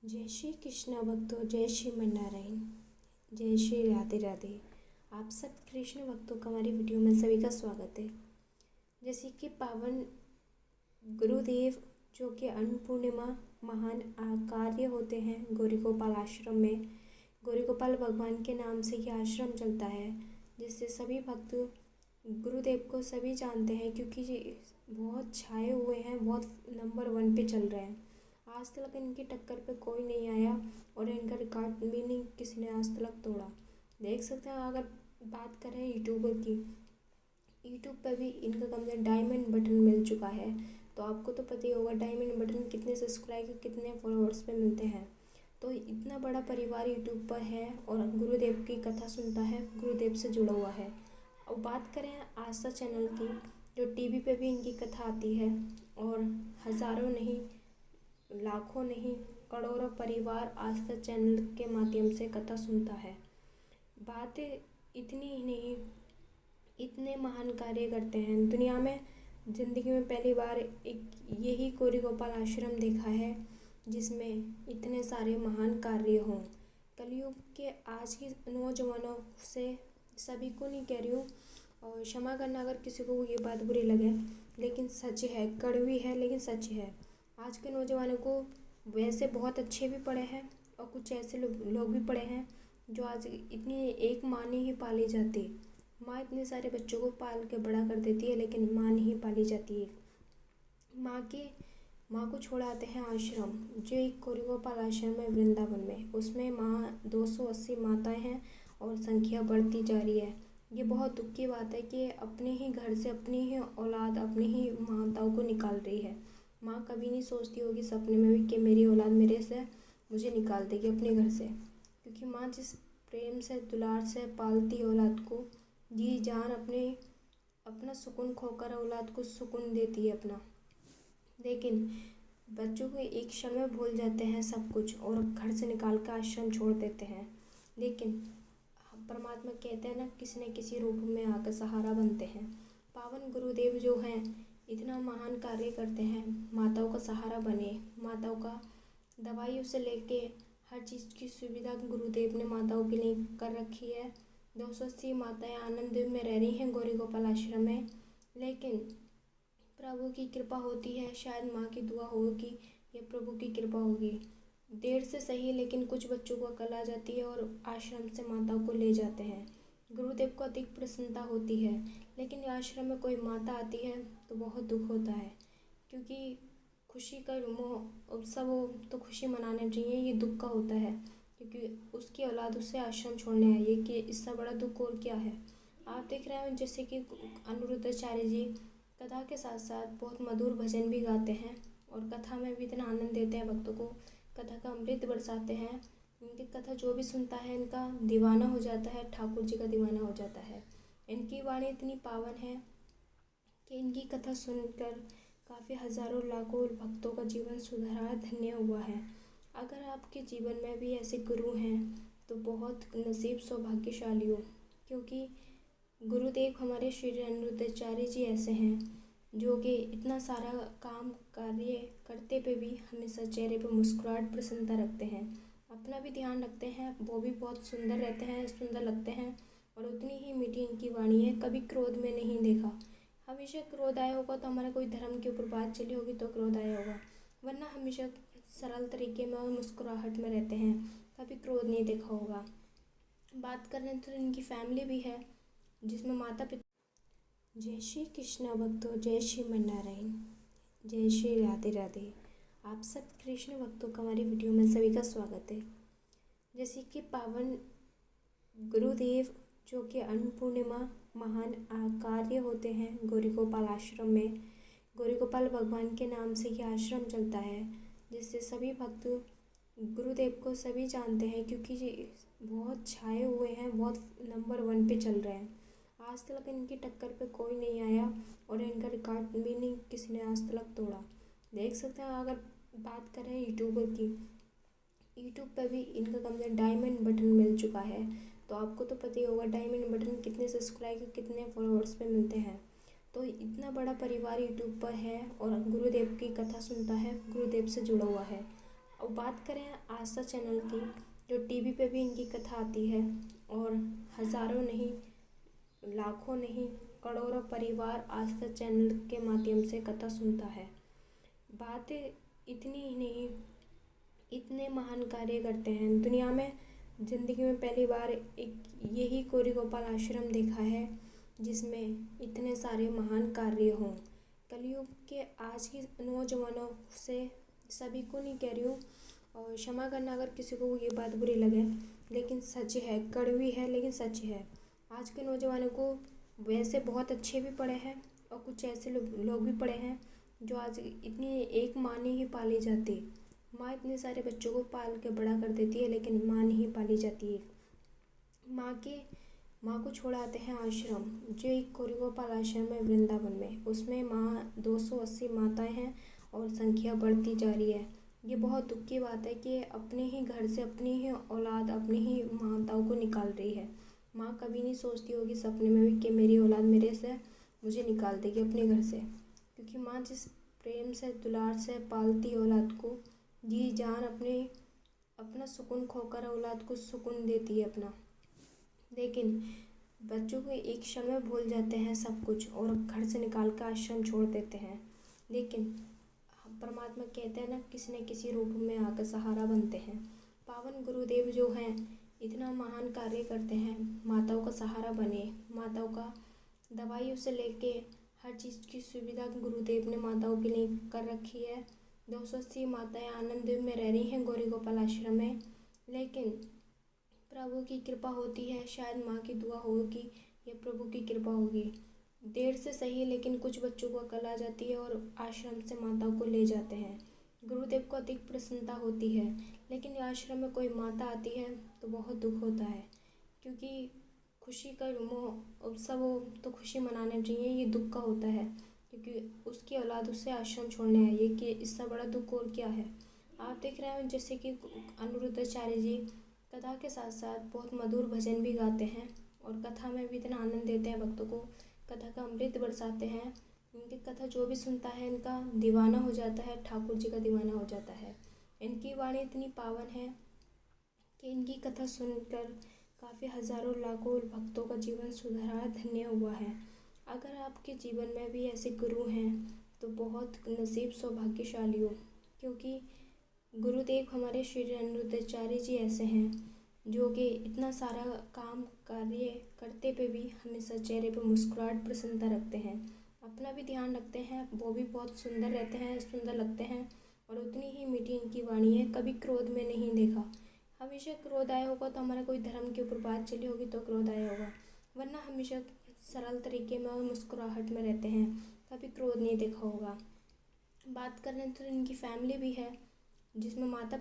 जय श्री कृष्ण भक्तों, जय श्री मन्नारायण, जय श्री राधे राधे। आप सब कृष्ण भक्तों का हमारी वीडियो में सभी का स्वागत है। जैसे कि पावन गुरुदेव जो कि अन्नपूर्णिमा महान कार्य होते हैं गौरी गोपाल आश्रम में। गौरी गोपाल भगवान के नाम से ये आश्रम चलता है, जिससे सभी भक्त गुरुदेव को सभी जानते हैं, क्योंकि ये बहुत छाए हुए हैं, बहुत नंबर 1 पे चल रहे हैं। आज तक इनकी टक्कर पे कोई नहीं आया और इनका रिकॉर्ड भी नहीं किसी ने आज तक तोड़ा। देख सकते हैं, अगर बात करें यूट्यूबर की, यूट्यूब पर भी इनका कम से डायमंड बटन मिल चुका है। तो आपको तो पता ही होगा डायमंड बटन कितने सब्सक्राइब कितने फॉलोअर्स पे मिलते हैं। तो इतना बड़ा परिवार यूट्यूब पर है और गुरुदेव की कथा सुनता है, गुरुदेव से जुड़ा हुआ है। और बात करें आस्था चैनल की, जो टीवी पे भी इनकी कथा आती है और हज़ारों नहीं, लाखों नहीं, करोड़ों परिवार आस्था चैनल के माध्यम से कथा सुनता है। बातें इतनी ही नहीं, इतने महान कार्य करते हैं दुनिया में। ज़िंदगी में पहली बार एक यही गौरी गोपाल आश्रम देखा है जिसमें इतने सारे महान कार्य हों। कलयुग के आज की नौजवानों से सभी को नहीं कह रही हूँ, और क्षमा करना अगर किसी को ये बात बुरी लगे, लेकिन सच है, कड़वी है लेकिन सच है। आज के नौजवानों को वैसे बहुत अच्छे भी पड़े हैं और कुछ ऐसे लोग भी पड़े हैं जो आज इतनी एक माँ नहीं ही पाली जाती। माँ इतने सारे बच्चों को पाल के बड़ा कर देती है, लेकिन माँ नहीं पाली जाती है। माँ को छोड़ाते हैं आश्रम, जो एक गौरी गोपाल आश्रम है वृंदावन में। उसमें माँ 280 माताएं हैं और संख्या बढ़ती जा रही है। ये बहुत दुख की बात है कि अपने ही घर से अपनी ही औलाद अपनी ही माताओं को निकाल रही है। माँ कभी नहीं सोचती होगी सपने में भी कि मेरी औलाद मेरे से मुझे निकाल देगी अपने घर से, क्योंकि माँ जिस प्रेम से दुलार से पालती है औलाद को, जी जान अपना सुकून खोकर औलाद को सुकून देती है अपना। लेकिन बच्चों को एक क्षण में भूल जाते हैं सब कुछ और घर से निकाल कर आश्रम छोड़ देते हैं। लेकिन परमात्मा कहते हैं ना, किसी न किसी रूप में आकर सहारा बनते हैं। पावन गुरुदेव जो हैं इतना महान कार्य करते हैं, माताओं का सहारा बने। माताओं का दवाइयों से लेके हर चीज़ की सुविधा गुरुदेव ने माताओं के लिए कर रखी है। 280 माताएं आनंद में रह रही हैं गौरी गोपाल आश्रम में। लेकिन प्रभु की कृपा होती है, शायद माँ की दुआ होगी या प्रभु की कृपा होगी, देर से सही, लेकिन कुछ बच्चों को अकल आ जाती है और आश्रम से माताओं को ले जाते हैं। गुरुदेव को अधिक प्रसन्नता होती है। लेकिन आश्रम में कोई माता आती है तो बहुत दुख होता है, क्योंकि खुशी का उत्सव हो तो खुशी मनाना चाहिए, ये दुख का होता है क्योंकि उसकी औलाद उसे आश्रम छोड़ने आई है। कि इससे बड़ा दुख और क्या है। आप देख रहे हैं जैसे कि अनिरुद्धाचार्य जी कथा के साथ साथ बहुत मधुर भजन भी गाते हैं और कथा में भी इतना आनंद देते हैं, भक्तों को कथा का अमृत बरसाते हैं। इनकी कथा जो भी सुनता है इनका दीवाना हो जाता है, ठाकुर जी का दीवाना हो जाता है। इनकी वाणी इतनी पावन है कि इनकी कथा सुनकर काफ़ी हज़ारों लाखों भक्तों का जीवन सुधरा, धन्य हुआ है। अगर आपके जीवन में भी ऐसे गुरु हैं तो बहुत नसीब सौभाग्यशाली हो, क्योंकि गुरुदेव हमारे श्री अनिरुद्धाचार्य जी ऐसे हैं जो कि इतना सारा काम कार्य करते पे भी हमेशा चेहरे पे मुस्कुराहट प्रसन्नता रखते हैं, अपना भी ध्यान रखते हैं। वो भी बहुत सुंदर रहते हैं, सुंदर लगते हैं और उतनी ही मीठी इनकी वाणी है। कभी क्रोध में नहीं देखा। हमेशा क्रोध आया होगा तो हमारे कोई धर्म के ऊपर बात चली होगी तो क्रोध आया होगा, वरना हमेशा सरल तरीके में और मुस्कुराहट में रहते हैं, कभी क्रोध नहीं देखा होगा। बात करें तो इनकी फैमिली भी है जिसमें माता पिता। जय श्री कृष्ण भक्तों, जय श्री मन्नारायण, जय श्री राधे राधे। आप सब कृष्ण भक्तों का हमारी वीडियो में सभी का स्वागत है। जैसे कि पावन गुरुदेव जो कि अन्नपूर्णिमा महान कार्य होते हैं गौरी गोपाल आश्रम में। गौरी गोपाल भगवान के नाम से ये आश्रम चलता है, जिससे सभी भक्त गुरुदेव को सभी जानते हैं, क्योंकि ये बहुत छाए हुए हैं, बहुत नंबर 1 पे चल रहे हैं। आज तक इनकी टक्कर पे कोई नहीं आया और इनका रिकॉर्ड भी नहीं किसी ने आज तक तोड़ा। देख सकते हैं, अगर बात करें यूट्यूबर की, यूट्यूब पर भी इनका कम से डायमंड बटन मिल चुका है। तो आपको तो पता ही होगा डायमंड बटन कितने सब्सक्राइब कितने फॉलोअर्स पे मिलते हैं। तो इतना बड़ा परिवार यूट्यूब पर है और गुरुदेव की कथा सुनता है, गुरुदेव से जुड़ा हुआ है। अब बात करें आस्था चैनल की, जो टीवी पे भी इनकी कथा आती है और हज़ारों नहीं, लाखों नहीं, करोड़ों परिवार आस्था चैनल के माध्यम से कथा सुनता है। बातें इतनी ही नहीं, इतने महान कार्य करते हैं दुनिया में। ज़िंदगी में पहली बार एक यही गौरी गोपाल आश्रम देखा है जिसमें इतने सारे महान कार्य हों। कलयुग के आज की नौजवानों से, सभी को नहीं कह रही हूँ और क्षमा करना अगर किसी को ये बात बुरी लगे, लेकिन सच है, कड़वी है लेकिन सच है। आज के नौजवानों को वैसे बहुत अच्छे भी पड़े हैं और कुछ ऐसे लोग भी पड़े हैं जो आज इतनी एक माँ नहीं ही पाली जाती। माँ इतने सारे बच्चों को पाल के बड़ा कर देती है लेकिन माँ नहीं पाली जाती है। माँ को छोड़ आते हैं आश्रम, जो एक गौरी गोपाल आश्रम है वृंदावन में। उसमें 280 माताएं हैं और संख्या बढ़ती जा रही है। ये बहुत दुख की बात है कि अपने ही घर से अपनी ही औलाद अपनी ही माताओं को निकाल रही है। माँ कभी नहीं सोचती होगी सपने में भी कि मेरी औलाद मुझे निकाल देगी अपने घर से, क्योंकि माँ जिस प्रेम से दुलार से पालती औलाद को, जी जान अपना सुकून खोकर औलाद को सुकून देती है अपना। लेकिन बच्चों को एक क्षण में भूल जाते हैं सब कुछ और घर से निकाल कर आश्रम छोड़ देते हैं। लेकिन परमात्मा कहते हैं ना, किसी न किसी रूप में आकर सहारा बनते हैं। पावन गुरुदेव जो हैं इतना महान कार्य करते हैं, माताओं का सहारा बने। माताओं का दवाइयों से लेके हर चीज़ की सुविधा गुरुदेव ने माताओं के लिए कर रखी है। 280 माताएं आनंद में रह रही हैं गौरी गोपाल आश्रम में। लेकिन प्रभु की कृपा होती है, शायद माँ की दुआ होगी या प्रभु की कृपा होगी, देर से सही, लेकिन कुछ बच्चों को अकल आ जाती है और आश्रम से माताओं को ले जाते हैं। गुरुदेव को अधिक प्रसन्नता होती है। लेकिन आश्रम में कोई माता आती है तो बहुत दुख होता है, क्योंकि खुशी का उत्सव हो तो खुशी मनाने चाहिए, ये दुख का होता है क्योंकि उसकी औलाद उससे आश्रम छोड़ने आई है। कि इससे बड़ा दुख और क्या है। आप देख रहे हैं जैसे कि अनिरुद्धाचार्य जी कथा के साथ साथ बहुत मधुर भजन भी गाते हैं और कथा में भी इतना आनंद देते हैं, भक्तों को कथा का अमृत बरसाते हैं। इनकी कथा जो भी सुनता है इनका दीवाना हो जाता है, ठाकुर जी का दीवाना हो जाता है। इनकी वाणी इतनी पावन है कि इनकी कथा सुनकर काफ़ी हज़ारों लाखों भक्तों का जीवन सुधरा, धन्य हुआ है। अगर आपके जीवन में भी ऐसे गुरु हैं तो बहुत नसीब सौभाग्यशाली हो, क्योंकि गुरुदेव हमारे श्री अनिरुद्धाचार्य जी ऐसे हैं जो कि इतना सारा काम कार्य करते पे भी हमेशा चेहरे पर मुस्कुराहट, प्रसन्नता रखते हैं, अपना भी ध्यान रखते हैं। वो भी बहुत सुंदर रहते हैं, सुंदर लगते हैं और उतनी ही मीठी इनकी वाणी है। कभी क्रोध में नहीं देखा। हमेशा क्रोध आया होगा तो हमारा कोई धर्म के ऊपर बात चली होगी तो क्रोध आया होगा, वरना हमेशा सरल तरीके में और मुस्कुराहट में रहते हैं, कभी क्रोध नहीं देखा होगा। बात करें तो इनकी फैमिली भी है जिसमें माता पिता